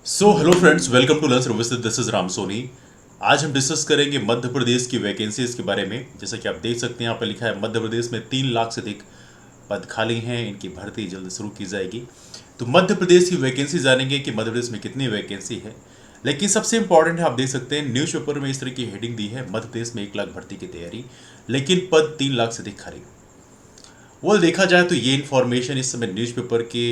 Hello friends, welcome to learn service. This is Ram Soni. आज हम discuss करेंगे मध्य प्रदेश की वैकेंसीज के बारे में। जैसा कि आप देख सकते हैं यहाँ पे लिखा है मध्य प्रदेश में 3 लाख से अधिक पद खाली हैं, इनकी भर्ती जल्द शुरू की जाएगी। तो मध्य प्रदेश की वैकेंसी जानेंगे कि मध्य प्रदेश में कितनी वैकेंसी है। लेकिन सबसे इंपॉर्टेंट है, आप देख सकते हैं न्यूज़पेपर में इस तरह की हेडिंग दी है, मध्य प्रदेश में 1 लाख भर्ती की तैयारी, लेकिन पद 3 लाख से अधिक खाली। वो देखा जाए तो ये इन्फॉर्मेशन इस समय न्यूज़पेपर के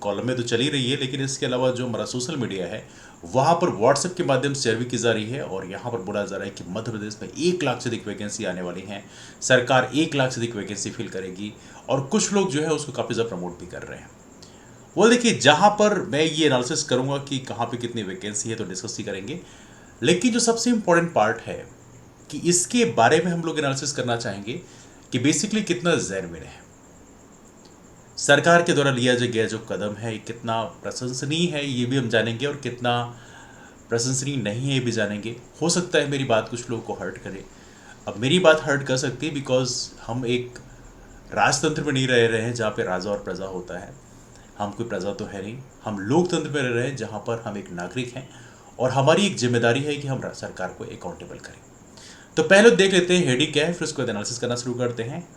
कॉलम में तो चली रही है, लेकिन इसके अलावा जो हमारा सोशल मीडिया है वहाँ पर व्हाट्सएप के माध्यम से शेयर भी की जा रही है। और यहाँ पर बोला जा रहा है कि मध्य प्रदेश में 1 लाख से अधिक वैकेंसी आने वाली हैं, सरकार 1 लाख से अधिक वैकेंसी फिल करेगी। और कुछ लोग जो है उसको काफ़ी ज़्यादा प्रमोट भी कर रहे हैं। वो देखिए, जहाँ पर मैं ये एनालिसिस करूँगा कि कहाँ पे कितनी वैकेंसी है तो डिस्कस ही करेंगे। लेकिन जो सबसे इम्पोर्टेंट पार्ट है कि इसके बारे में हम लोग एनालिसिस करना चाहेंगे कि बेसिकली कितना जेन्युइन है, सरकार के द्वारा लिया गया जो कदम है कितना प्रशंसनीय है ये भी हम जानेंगे, और कितना प्रशंसनीय नहीं है ये भी जानेंगे। हो सकता है मेरी बात कुछ लोगों को हर्ट करे। अब मेरी बात हर्ट कर सकती है बिकॉज हम एक राजतंत्र में नहीं रह रहे हैं जहाँ पे राजा और प्रजा होता है। हम कोई प्रजा तो है नहीं, हम लोकतंत्र में रह रहे हैं जहाँ पर हम एक नागरिक हैं और हमारी एक जिम्मेदारी है कि हम सरकार को अकाउंटेबल करें। तो पहले देख लेते हैं हेडिंग क्या है, फिर उसको एनालिसिस करना शुरू करते हैं।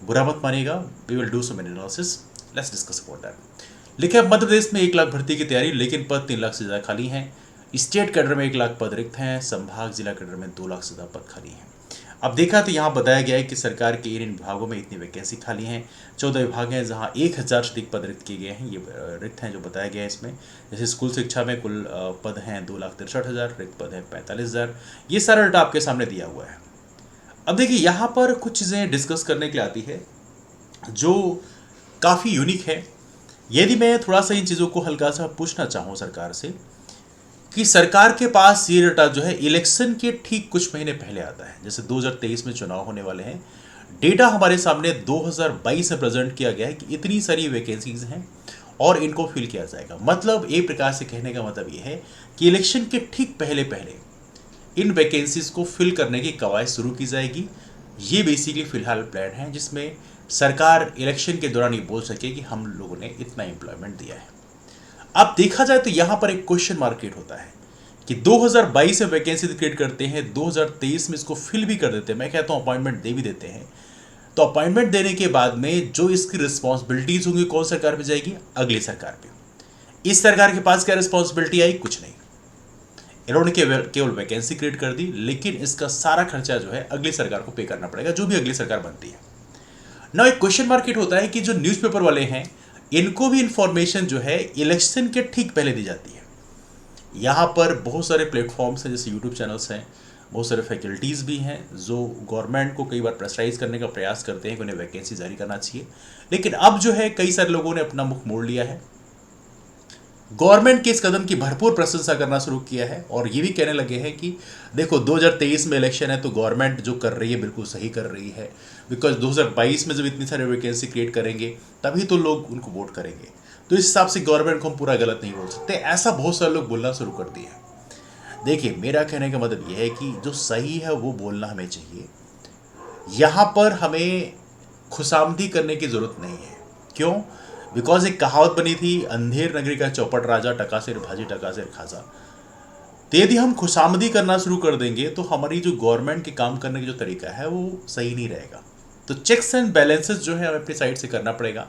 बुरा मत मानिएगा, we will do some analysis. Let's discuss about that. लिखा है मध्य प्रदेश में 1 लाख भर्ती की तैयारी, लेकिन पद 3 लाख से ज़्यादा खाली हैं। स्टेट कैडर में 1 लाख पद रिक्त हैं, संभाग जिला कैडर में 2 लाख से ज़्यादा पद खाली हैं। अब देखा तो यहाँ बताया गया है कि सरकार के इन विभागों में इतनी वैकेंसी खाली हैं। 14 विभाग हैं जहाँ 1,000 से अधिक पद रिक्त किए गए हैं। ये रिक्त हैं जो बताया गया है इसमें। जैसे स्कूल शिक्षा में कुल पद हैं 2,63,000, रिक्त पद हैं 45,000। ये सारा डाटा आपके सामने दिया हुआ है। अब देखिए, यहाँ पर कुछ चीज़ें डिस्कस करने के लिए आती है जो काफ़ी यूनिक है। यदि मैं थोड़ा सा इन चीज़ों को हल्का सा पूछना चाहूँ सरकार से, कि सरकार के पास ये डाटा जो है इलेक्शन के ठीक कुछ महीने पहले आता है। जैसे 2023 में चुनाव होने वाले हैं, डेटा हमारे सामने 2022 में प्रेजेंट किया गया है कि इतनी सारी वैकेंसीज हैं और इनको फिल किया जाएगा। मतलब एक प्रकार से कहने का मतलब ये है कि इलेक्शन के ठीक पहले पहले इन वैकेंसीज को फिल करने की कवायद शुरू की जाएगी। ये बेसिकली फिलहाल प्लान है जिसमें सरकार इलेक्शन के दौरान ये बोल सके कि हम लोगों ने इतना एम्प्लॉयमेंट दिया है। अब देखा जाए तो यहाँ पर एक क्वेश्चन मार्क क्रिएट होता है कि 2022 में वैकेंसी क्रिएट करते हैं, 2023 में इसको फिल भी कर देते हैं, मैं कहता हूँ अपॉइंटमेंट दे भी देते हैं। तो अपॉइंटमेंट देने के बाद में जो इसकी रिस्पॉन्सिबिलिटीज होंगी कौन सरकार पे जाएगी? अगली सरकार पे। इस सरकार के पास क्या रिस्पॉन्सिबिलिटी आई? कुछ नहीं। इन्होंने केवल वैकेंसी क्रिएट कर दी, लेकिन इसका सारा खर्चा जो है अगली सरकार को पे करना पड़ेगा, जो भी अगली सरकार बनती है ना। एक क्वेश्चन मार्केट होता है कि जो न्यूज़पेपर वाले हैं इनको भी इंफॉर्मेशन जो है इलेक्शन के ठीक पहले दी जाती है। यहाँ पर बहुत सारे प्लेटफॉर्म्स हैं, जैसे यूट्यूब चैनल्स हैं, बहुत सारे फैकल्टीज़ भी हैं जो गवर्नमेंट को कई बार प्रेशराइज करने का प्रयास करते हैं कि उन्हें वैकेंसी जारी करना चाहिए। लेकिन अब जो है कई सारे लोगों ने अपना मुख मोड़ लिया है, गवर्नमेंट के इस कदम की भरपूर प्रशंसा करना शुरू किया है और ये भी कहने लगे हैं कि देखो 2023 में इलेक्शन है तो गवर्नमेंट जो कर रही है बिल्कुल सही कर रही है, बिकॉज 2022 में जब इतनी सारी वैकेंसी क्रिएट करेंगे तभी तो लोग उनको वोट करेंगे। तो इस हिसाब से गवर्नमेंट को हम पूरा गलत नहीं बोल सकते। ऐसा बहुत सारे लोग बोलना शुरू कर दिए हैं। देखिए, मेरा कहने का मतलब यह है कि जो सही है वो बोलना हमें चाहिए। यहाँ पर हमें खुशामदी करने की ज़रूरत नहीं है। क्यों? बिकॉज एक कहावत बनी थी, अंधेर नगरी का चौपट राजा, टका सिर भाजी टका सिर खाजा। तो यदि हम खुशामदी करना शुरू कर देंगे तो हमारी जो गवर्नमेंट के काम करने का जो तरीका है वो सही नहीं रहेगा। तो चेक्स एंड बैलेंसेस जो है हमें अपनी साइड से करना पड़ेगा।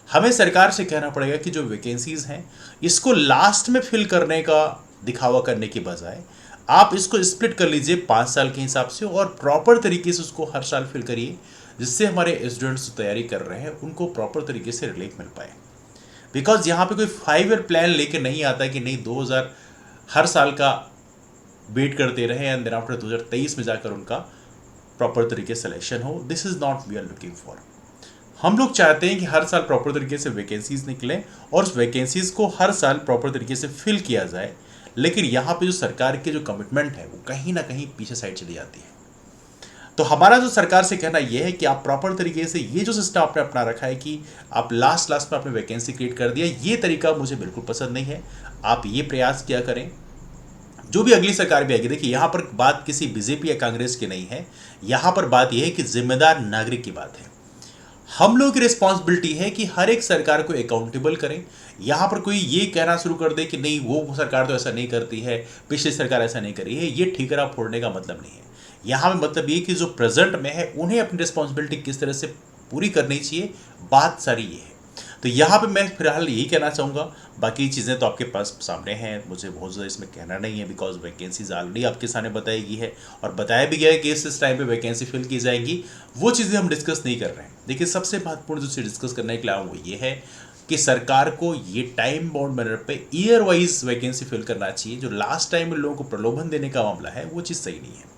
हमें सरकार से कहना पड़ेगा कि जो वैकेंसीज हैं इसको लास्ट में फिल करने का दिखावा करने की बजाय आप इसको स्प्लिट कर लीजिए 5 साल के हिसाब से और प्रॉपर तरीके से उसको हर साल फिल करिए, जिससे हमारे स्टूडेंट्स तैयारी कर रहे हैं उनको प्रॉपर तरीके से रिलीफ मिल पाए। बिकॉज यहाँ पे कोई 5 ईयर प्लान लेके नहीं आता कि नहीं 2000 हर साल का वेट करते रहे एंड देन आफ्टर 2023 में जाकर उनका प्रॉपर तरीके से सिलेक्शन हो। This is not we are looking for. हम लोग चाहते हैं कि हर साल प्रॉपर तरीके से वैकेंसीज निकलें और उस वैकेंसीज को हर साल प्रॉपर तरीके से फिल किया जाए। लेकिन यहाँ पे जो सरकार के जो कमिटमेंट है वो कहीं ना कहीं पीछे साइड चली जाती है। तो हमारा जो सरकार से कहना यह है कि आप प्रॉपर तरीके से ये जो सिस्टम आपने अपना रखा है कि आप लास्ट में आपने वैकेंसी क्रिएट कर दिया, ये तरीका मुझे बिल्कुल पसंद नहीं है। आप ये प्रयास किया करें, जो भी अगली सरकार भी आएगी। देखिए, यहाँ पर बात किसी बीजेपी या कांग्रेस की नहीं है, यहाँ पर बात यह है कि जिम्मेदार नागरिक की बात है। हम लोग की रिस्पॉन्सिबिलिटी है कि हर एक सरकार को अकाउंटेबल करें। यहां पर कोई ये कहना शुरू कर दे कि नहीं वो सरकार तो ऐसा नहीं करती है, पिछली सरकार ऐसा नहीं करी है, ये ठीकरा फोड़ने का मतलब नहीं है। यहां में मतलब ये कि जो प्रेजेंट में है उन्हें अपनी रिस्पॉन्सिबिलिटी किस तरह से पूरी करनी चाहिए, बात सारी ये है। तो यहाँ पे मैं फिलहाल यही कहना चाहूँगा। बाकी चीज़ें तो आपके पास सामने हैं, मुझे बहुत ज़्यादा इसमें कहना नहीं है, बिकॉज वैकेंसीज ऑलरेडी आपके सामने बताई गई है और बताया भी गया है कि इस टाइम पे वैकेंसी फिल की जाएगी। वो चीज़ें हम डिस्कस नहीं कर रहे हैं। देखिए, सबसे महत्वपूर्ण जो चीज़ डिस्कस करने के लिए आऊँ वो ये है कि सरकार को ये टाइम बाउंड मैनर पे ईयर वाइज वैकेंसी फिल करना चाहिए। जो लास्ट टाइम में लोगों को प्रलोभन देने का मामला है वो चीज़ सही नहीं है।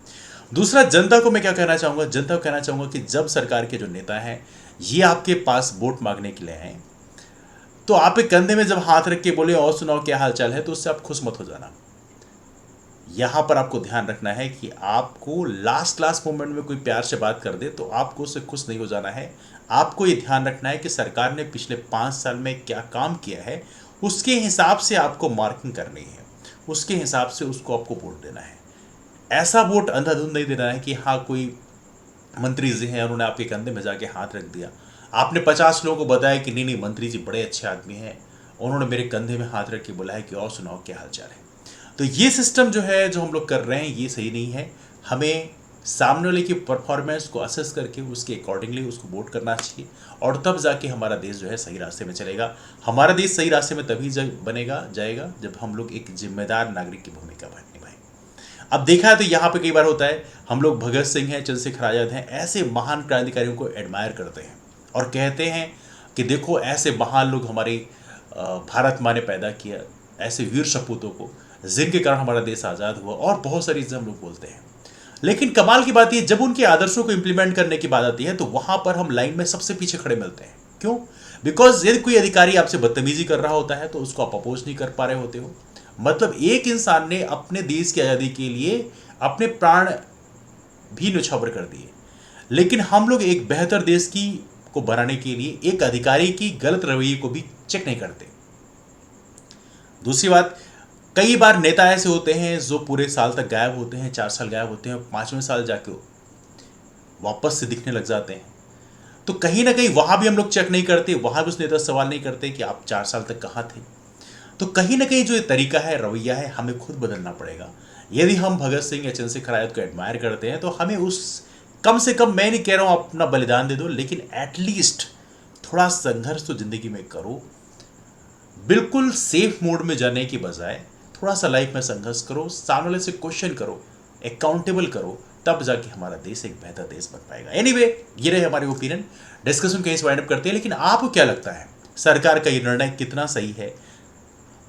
दूसरा, जनता को मैं क्या कहना चाहूँगा, जनता को कहना चाहूँगा कि जब सरकार के जो नेता हैं ये आपके पास वोट मांगने के लिए आए, तो आप एक कंधे में जब हाथ रख के बोले और सुनाओ क्या हाल चाल है, तो उससे आप खुश मत हो जाना। यहां पर आपको ध्यान रखना है कि आपको लास्ट मोमेंट में कोई प्यार से बात कर दे तो आपको उससे खुश नहीं हो जाना है। आपको ये ध्यान रखना है कि सरकार ने पिछले 5 साल में क्या काम किया है, उसके हिसाब से आपको मार्किंग करनी है, उसके हिसाब से उसको आपको वोट देना है। ऐसा वोट अंधाधुंध नहीं देना है कि हाँ कोई मंत्री जी हैं उन्होंने आपके कंधे में जाके हाथ रख दिया, आपने 50 लोगों को बताया कि नहीं नहीं मंत्री जी बड़े अच्छे आदमी हैं, उन्होंने मेरे कंधे में हाथ रख के बोला है कि और सुनाओ क्या हालचाल है। तो ये सिस्टम जो है जो हम लोग कर रहे हैं ये सही नहीं है। हमें सामने वाले की परफॉर्मेंस को असेस करके उसके अकॉर्डिंगली उसको वोट करना चाहिए और तब जाके हमारा देश जो है सही रास्ते में चलेगा। हमारा देश सही रास्ते में तभी बनेगा जाएगा जब हम लोग एक जिम्मेदार नागरिक की भूमिका निभाएं। अब देखा है तो यहाँ पे कई बार होता है हम लोग भगत सिंह हैं, चंद्रशेखर आजाद हैं, ऐसे महान क्रांतिकारियों को एडमायर करते हैं और कहते हैं कि देखो ऐसे महान लोग हमारे भारत माँ ने पैदा किया, ऐसे वीर सपूतों को जिनके कारण हमारा देश आज़ाद हुआ, और बहुत सारी चीज़ें हम लोग बोलते हैं। लेकिन कमाल की बात यह जब उनके आदर्शों को इंप्लीमेंट करने की बात आती है तो वहां पर हम लाइन में सबसे पीछे खड़े मिलते हैं। क्यों? बिकॉज यदि कोई अधिकारी आपसे बदतमीजी कर रहा होता है तो उसको आप अपोज नहीं कर पा रहे होते हो। मतलब एक इंसान ने अपने देश की आज़ादी के लिए अपने प्राण भी न्यौछावर कर दिए, लेकिन हम लोग एक बेहतर देश की को बनाने के लिए एक अधिकारी की गलत रवैये को भी चेक नहीं करते। दूसरी बात, कई बार नेता ऐसे होते हैं जो पूरे साल तक गायब होते हैं, 4 साल गायब होते हैं, 5वें साल जाके वापस से दिखने लग जाते हैं। तो कहीं ना कहीं वहां भी हम लोग चेक नहीं करते, वहां भी उस नेता से सवाल नहीं करते कि आप 4 साल तक कहाँ थे। तो कहीं ना कहीं जो ये तरीका है, रवैया है, हमें खुद बदलना पड़ेगा। यदि हम भगत सिंह या चंद्रशेखर आजाद को एडमायर करते हैं तो हमें उस कम से कम, मैं नहीं कह रहा हूं अपना बलिदान दे दो, लेकिन एटलीस्ट थोड़ा संघर्ष तो जिंदगी में करो। बिल्कुल सेफ मोड में जाने की बजाय थोड़ा सा लाइफ में संघर्ष करो, सामने वाले से क्वेश्चन करो, अकाउंटेबल करो, तब जाके हमारा देश एक बेहतर देश बन पाएगा। एनीवे, ये रहे हमारे ओपिनियन, डिस्कशन कहीं से वाइंड अप करते हैं। लेकिन आपको क्या लगता है सरकार का ये निर्णय कितना सही है,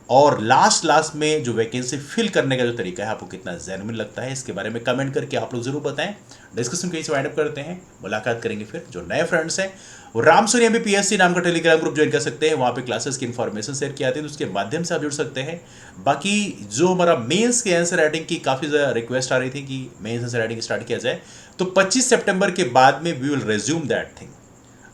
और लास्ट में जो वैकेंसी फिल करने का जो तरीका है आपको कितना जेन्युइन लगता है, इसके बारे में कमेंट करके आप लोग जरूर बताएं। डिस्कशन कहीं से वाइंड अप करते हैं, मुलाकात करेंगे फिर। जो नए फ्रेंड्स हैं वो राम सोनी MBPSC नाम का टेलीग्राम ग्रुप ज्वाइन कर सकते हैं, वहाँ पे क्लासेस की इन्फॉर्मेशन शेयर की आती है, तो उसके माध्यम से आप जुड़ सकते हैं। बाकी जो हमारा मेंस के आंसर राइटिंग की काफ़ी ज़्यादा रिक्वेस्ट आ रही थी कि मेंस आंसर राइटिंग स्टार्ट किया जाए, तो 25 सितंबर के बाद में we will resume that thing.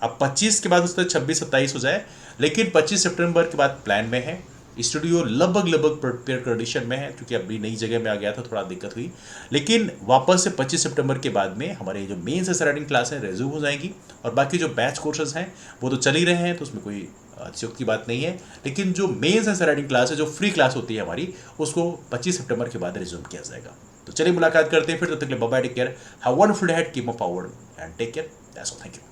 अब 25 के बाद उसका 26-27 हो जाए, लेकिन 25 सितंबर के बाद प्लान में है। स्टूडियो लगभग प्रिपेयर कंडीशन में है, क्योंकि अभी नई जगह में आ गया था, थोड़ा दिक्कत हुई। लेकिन वापस से 25 सितंबर के बाद में हमारे जो मेंस आंसर राइटिंग क्लास है रेज्यूम हो जाएंगी, और बाकी जो बैच कोर्सेज हैं वो तो चल ही रहे हैं, तो उसमें कोई अतिशयोक्ति की बात नहीं है। लेकिन जो मेंस आंसर राइटिंग क्लास है, जो फ्री क्लास होती है हमारी, उसको 25 सितंबर के बाद रिज्यूम किया जाएगा। तो चलिए मुलाकात करते हैं फिर, तब तक के लिए bye bye, take care, have wonderful day ahead, keep moving forward and take care, that's all, thank you.